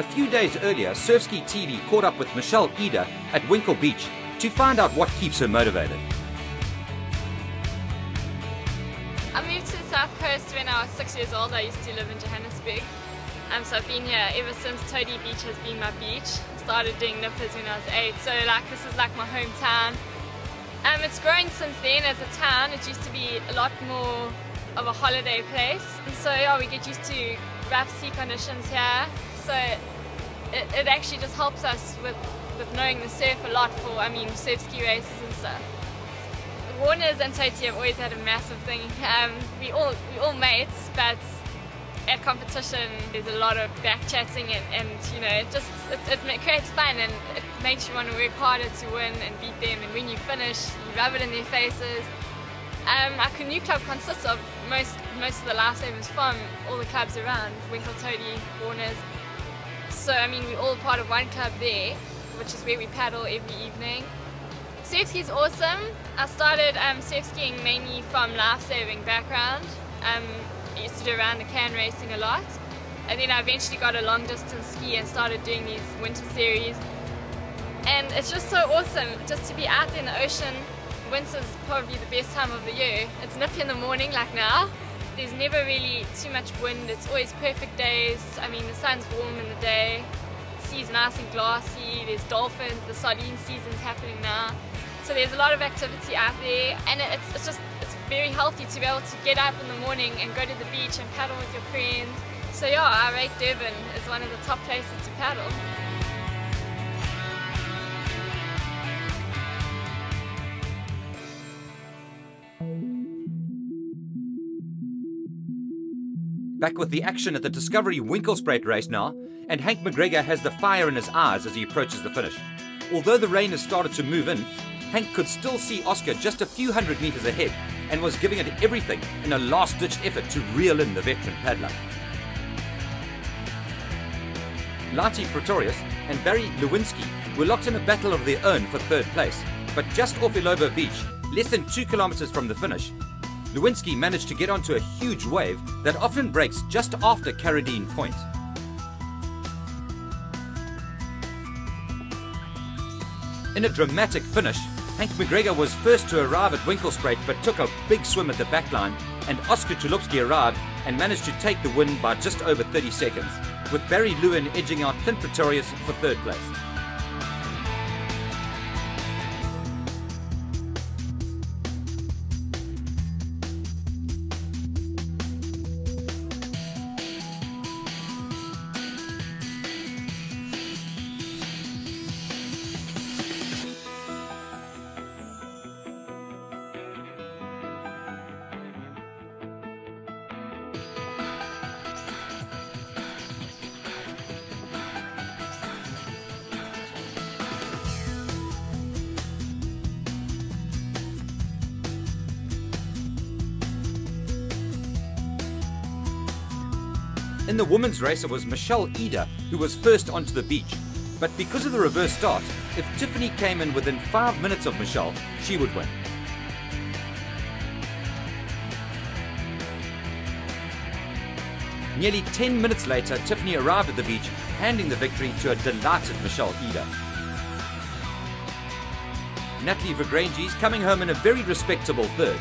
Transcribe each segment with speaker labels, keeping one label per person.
Speaker 1: A few days earlier, Surfski TV caught up with Michelle Eder at Winkle Beach to find out what keeps her motivated.
Speaker 2: I moved to the South Coast when I was 6 years old. I used to live in Johannesburg. So I've been here ever since. Toadie Beach has been my beach. I started doing nippers when I was 8, so this is like my hometown. It's grown since then as a town. It used to be a lot more of a holiday place. And so yeah, we get used to rough sea conditions here. So it actually just helps us with knowing the surf a lot for, surf ski races and stuff. Warners and Toadie have always had a massive thing. We all mates, but at competition there's a lot of back chatting and you know, it creates fun and it makes you want to work harder to win and beat them, and when you finish you rub it in their faces. Our canoe club consists of most of the lifesavers from all the clubs around, Winkle, Toadie, Warners. So we're all part of one club there, which is where we paddle every evening. Surfski is awesome. I started surf skiing mainly from life-saving background. I used to do around the can racing a lot, and then I eventually got a long distance ski and started doing these winter series. And it's just so awesome just to be out there in the ocean. Winter's probably the best time of the year. It's nippy in the morning like now. There's never really too much wind. It's always perfect days. The sun's warm in the day. The sea's nice and glassy. There's dolphins. The sardine season's happening now. So there's a lot of activity out there, and it's very healthy to be able to get up in the morning and go to the beach and paddle with your friends. So yeah, I rate Durban as one of the top places to paddle.
Speaker 1: Back with the action at the Discovery Winklespruit race now, and Hank McGregor has the fire in his eyes as he approaches the finish. Although the rain has started to move in, Hank could still see Oscar just a few hundred meters ahead and was giving it everything in a last-ditched effort to reel in the veteran paddler. Lati Pretorius and Barry Lewinsky were locked in a battle of their own for third place, but just off Ilobo Beach, less than 2 kilometers from the finish, Lewinsky managed to get onto a huge wave that often breaks just after Carradine Point. In a dramatic finish, Hank McGregor was first to arrive at Winklespruit but took a big swim at the backline, and Oscar Chulupski arrived and managed to take the win by just over 30 seconds, with Barry Lewin edging out Clint Pretorius for third place. In the women's race, it was Michelle Eder who was first onto the beach. But because of the reverse start, if Tiffany came in within 5 minutes of Michelle, she would win. Nearly 10 minutes later, Tiffany arrived at the beach, handing the victory to a delighted Michelle Eder. Natalie Vergranges coming home in a very respectable third.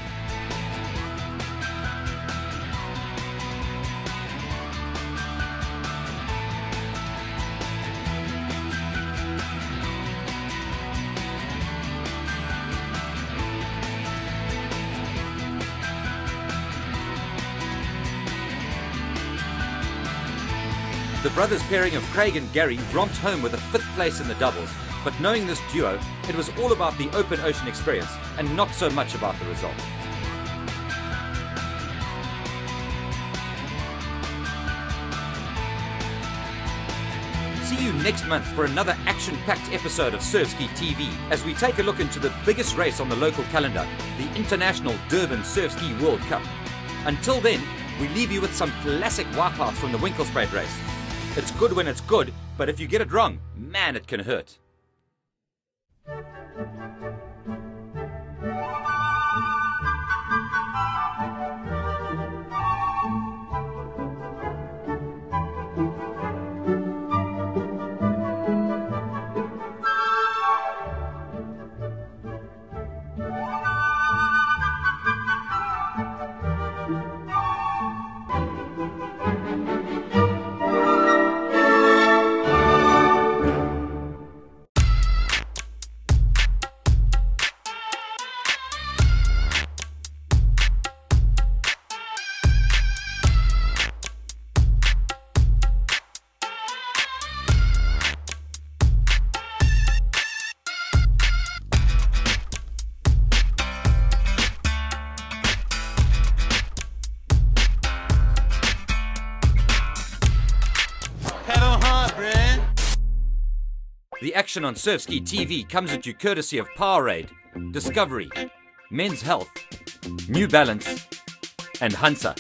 Speaker 1: The brothers pairing of Craig and Gary romped home with a 5th place in the doubles, but knowing this duo, it was all about the open ocean experience and not so much about the result. See you next month for another action-packed episode of Surfski TV as we take a look into the biggest race on the local calendar, the International Durban Surfski World Cup. Until then, we leave you with some classic wipeouts from the Winklespruit race. It's good when it's good, but if you get it wrong, man, it can hurt. The action on Surfski TV comes at you courtesy of Powerade, Discovery, Men's Health, New Balance, and Hunter.